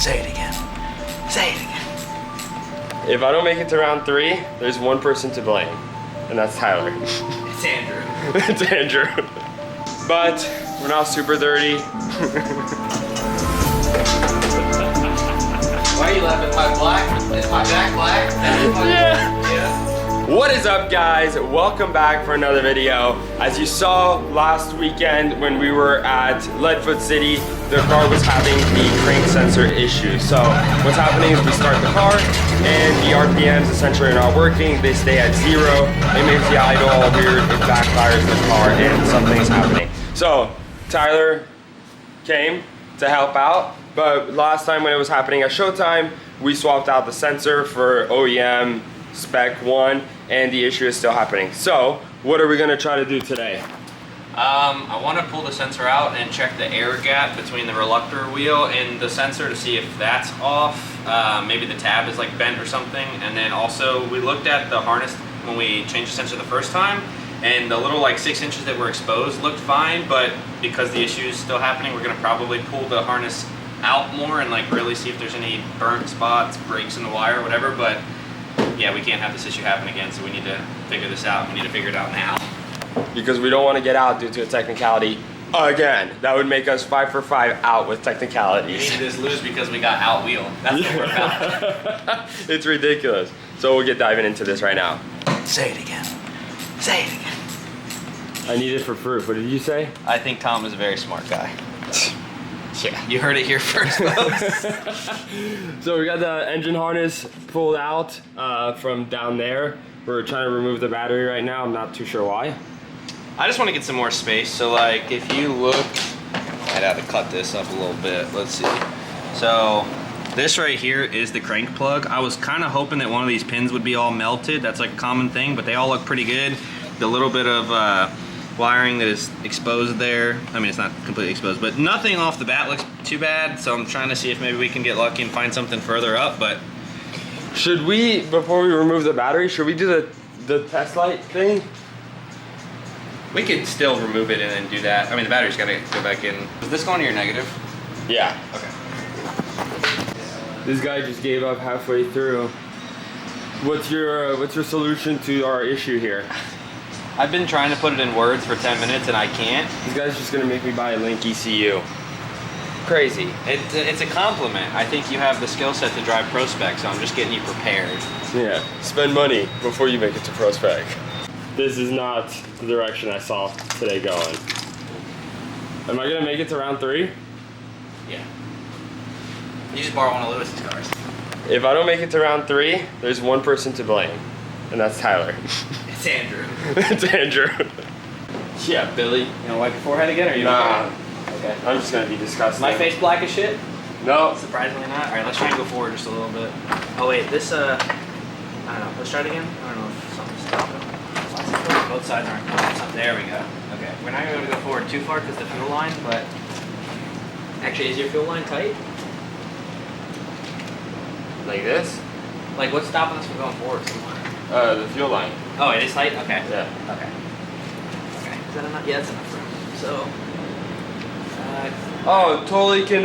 Say it again. Say it again. If I don't make it to round 3, there's one person to blame, and that's Tyler. It's Andrew. It's Andrew. But we're not super dirty. Why are you laughing? My black? Is my back black? Yeah. Yeah. What is up, guys? Welcome back for another video. As you saw last weekend when we were at Leadfoot City, the car was having the crank sensor issue. So what's happening is we start the car and the RPMs essentially are not working. They stay at 0. It makes the idle all weird. It backfires the car and something's happening. So Tyler came to help out, but last time when it was happening at showtime, we swapped out the sensor for OEM spec 1 and the issue is still happening. So what are we going to try to do today? I want to pull the sensor out and check the air gap between the reluctor wheel and the sensor to see if that's off. Maybe the tab is like bent or something. And then also we looked at the harness when we changed the sensor the first time, and the little like 6 inches that were exposed looked fine, but because the issue is still happening, we're going to probably pull the harness out more and like really see if there's any burnt spots, breaks in the wire, whatever. But yeah, we can't have this issue happen again, so we need to figure this out. We need to figure it out now. Because we don't want to get out due to a technicality again. That would make us 5 for 5 out with We technicalities. need to just lose because we got out wheel. That's what we're about. It's ridiculous. So we'll get diving into this right now. Say it again. Say it again. I need it for proof. What did you say? I think Tom is a very smart guy. Yeah, you heard it here first, folks. So we got the engine harness pulled out from down there. We're trying to remove the battery right now. I'm not too sure why. I just want to get some more space. So like if you look, I'd have to cut this up a little bit. Let's see. So this right here is the crank plug. I was kind of hoping that one of these pins would be all melted. That's like a common thing, but they all look pretty good. The little bit of wiring that is exposed there, I mean it's not completely exposed, but nothing off the bat looks too bad. So I'm trying to see if maybe we can get lucky and find something further up. But should we, before we remove the battery, should we do the test light thing? we could still remove it and then do that. I mean the battery's got to go back in. Is this going to your negative? Yeah. Okay. This guy just gave up halfway through. What's your solution to our issue here? I've been trying to put it in words for 10 minutes and I can't. This guy's just gonna make me buy a Link ECU. Crazy. It's a compliment. I think you have the skill set to drive Pro Spec, so I'm just getting you prepared. Yeah, spend money before you make it to Pro Spec. This is not the direction I saw today going. Am I gonna make it to round 3? Yeah. You just borrow one of Lewis's cars. If I don't make it to round 3, there's one person to blame, and that's Tyler. It's Andrew. It's Andrew. Yeah, Billy. You wanna wipe your forehead again, or are you Nah. okay? I'm just gonna be disgusting. My face black as shit? No. Surprisingly not. Alright, let's try and go forward just a little bit. Oh wait, this I don't know. Let's try it again. I don't know if something's stopping. Both sides aren't. There we go. Okay, we're not going to go forward too far because the fuel line, but actually, is your fuel line tight? Like this? Like, what's stopping us from going forward somewhere? The fuel line. Oh, it is tight? Okay. Yeah. Okay. Okay. Is that enough? Yeah, that's enough room. So, Oh, totally can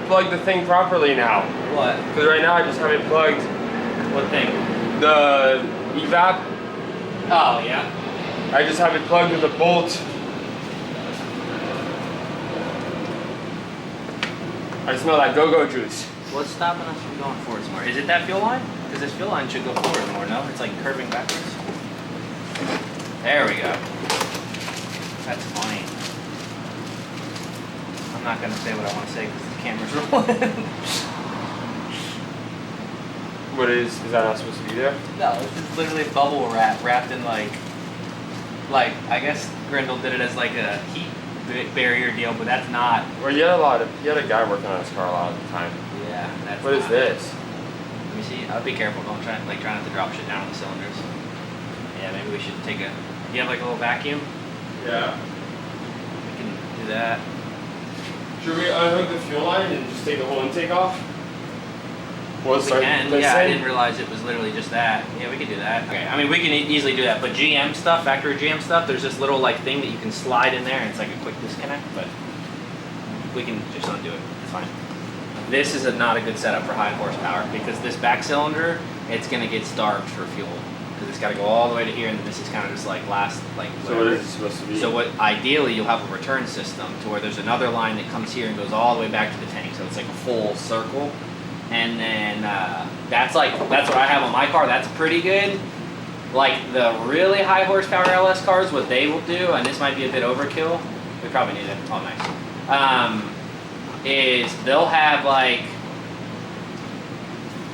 plug the thing properly now. what? Because right now I just have it plugged. What thing? The evap, Oh, yeah. I just have it plugged with a bolt. I smell that go-go juice. What's stopping us from going forward somewhere? Is it that fuel line? Because this fuel line should go forward more, no? It's like curving backwards. There we go. That's funny. I'm not going to say what I want to say because the camera's rolling. What is that not supposed to be there? No, it's just literally bubble wrap wrapped in like I guess Grindle did it as like a heat barrier deal, but that's not. Well, you had a guy working on his car a lot of the time. Yeah, that's. What is not this? Let me see. I'll be careful. Don't try not to drop shit down on the cylinders. Yeah, maybe we should take a. Do you have like a little vacuum? Yeah. We can do that. Should we unhook the fuel line and just take the whole intake off? Well, We can. Yeah, I didn't realize it was literally just that. Yeah, we could do that. Okay, I mean we can easily do that, but GM stuff, factory GM stuff, there's this little like thing that you can slide in there, and it's like a quick disconnect. But we can just undo it. It's fine. This is not a good setup for high horsepower because this back cylinder, it's gonna get starved for fuel because it's got to go all the way to here, and this is kind of just like last like. So what is it supposed to be? So what ideally you'll have a return system to where there's another line that comes here and goes all the way back to the tank, so it's like a full circle, and then that's what I have on my car. That's pretty good. Like the really high horsepower LS cars, what they will do, and this might be a bit overkill. We probably need it. Oh, nice. Is they'll have like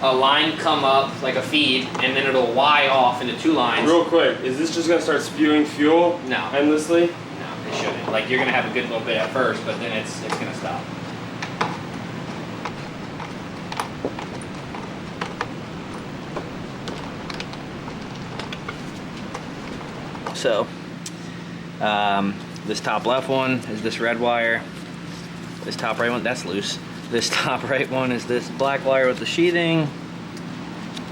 a line come up, like a feed, and then it'll Y off into two lines. Real quick, is this just gonna start spewing fuel? No. Endlessly? No, it shouldn't. Like you're gonna have a good little bit at first, but then it's gonna stop. So, this top left one is this red wire. This top right one, that's loose. This top right one is this black wire with the sheathing.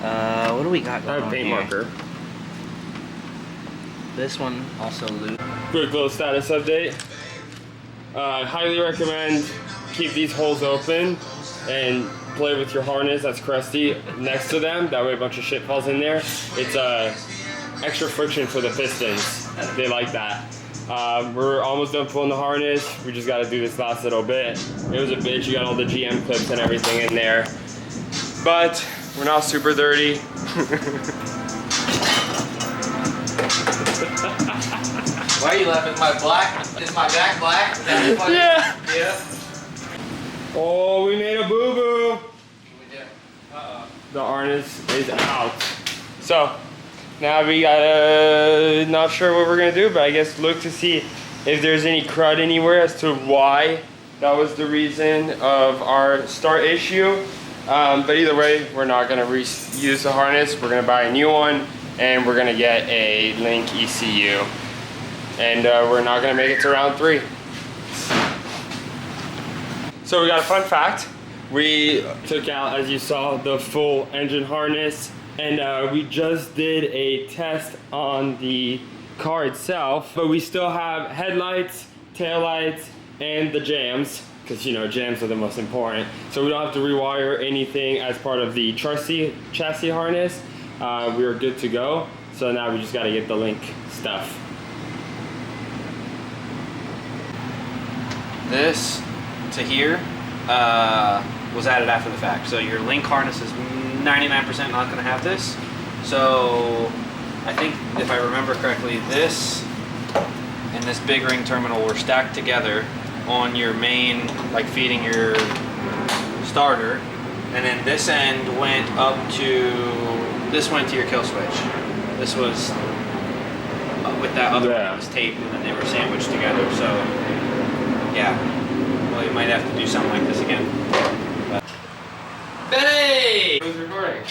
What do we got going I have on paint here? marker. This one also loose. Quick little status update. Highly recommend keep these holes open and play with your harness that's crusty next to them. That way a bunch of shit falls in there. It's extra friction for the pistons. They like that. We're almost done pulling the harness. We just got to do this last little bit. It was a bitch. You got all the GM clips and everything in there. But we're not super dirty. Why are you laughing? My black? Is my back black? Is that funny? Yeah. Yeah. Oh, we made a boo-boo. We did. The harness is out. So now we gotta, not sure what we're gonna do, but I guess look to see if there's any crud anywhere as to why that was the reason of our start issue. But either way, we're not gonna use the harness. We're gonna buy a new one, and we're gonna get a Link ECU. And we're not gonna make it to round 3. So we got a fun fact. We took out, as you saw, the full engine harness, and we just did a test on the car itself, but we still have headlights, taillights, and the jams, because you know jams are the most important. So we don't have to rewire anything as part of the chassis harness. We are good to go. So now we just got to get the Link stuff. This to here was added after the fact. So your Link harness is 99% not going to have this. So I think if I remember correctly, this and this big ring terminal were stacked together on your main, like feeding your starter, and then this end went up to, this went to your kill switch. This was with that other one that was taped, and then they were sandwiched together. So yeah, well, you might have to do something like this again. But. Betty! Who's recording?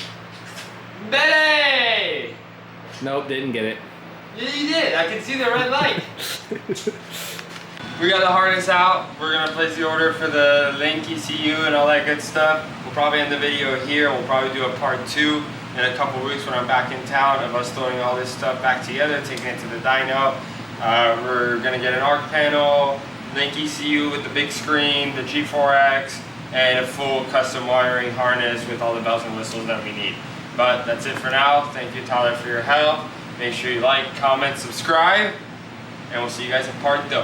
Betty! Nope, didn't get it. Yeah, you did. I can see the red light. We got the harness out. We're gonna place the order for the Link ECU and all that good stuff. We'll probably end the video here. We'll probably do a part 2 in a couple weeks when I'm back in town of us throwing all this stuff back together, taking it to the dyno. We're gonna get an arc panel, Link ECU with the big screen, the G4X, and a full custom wiring harness with all the bells and whistles that we need. But that's it for now. Thank you, Tyler, for your help. Make sure you like, comment, subscribe, and we'll see you guys in part 2.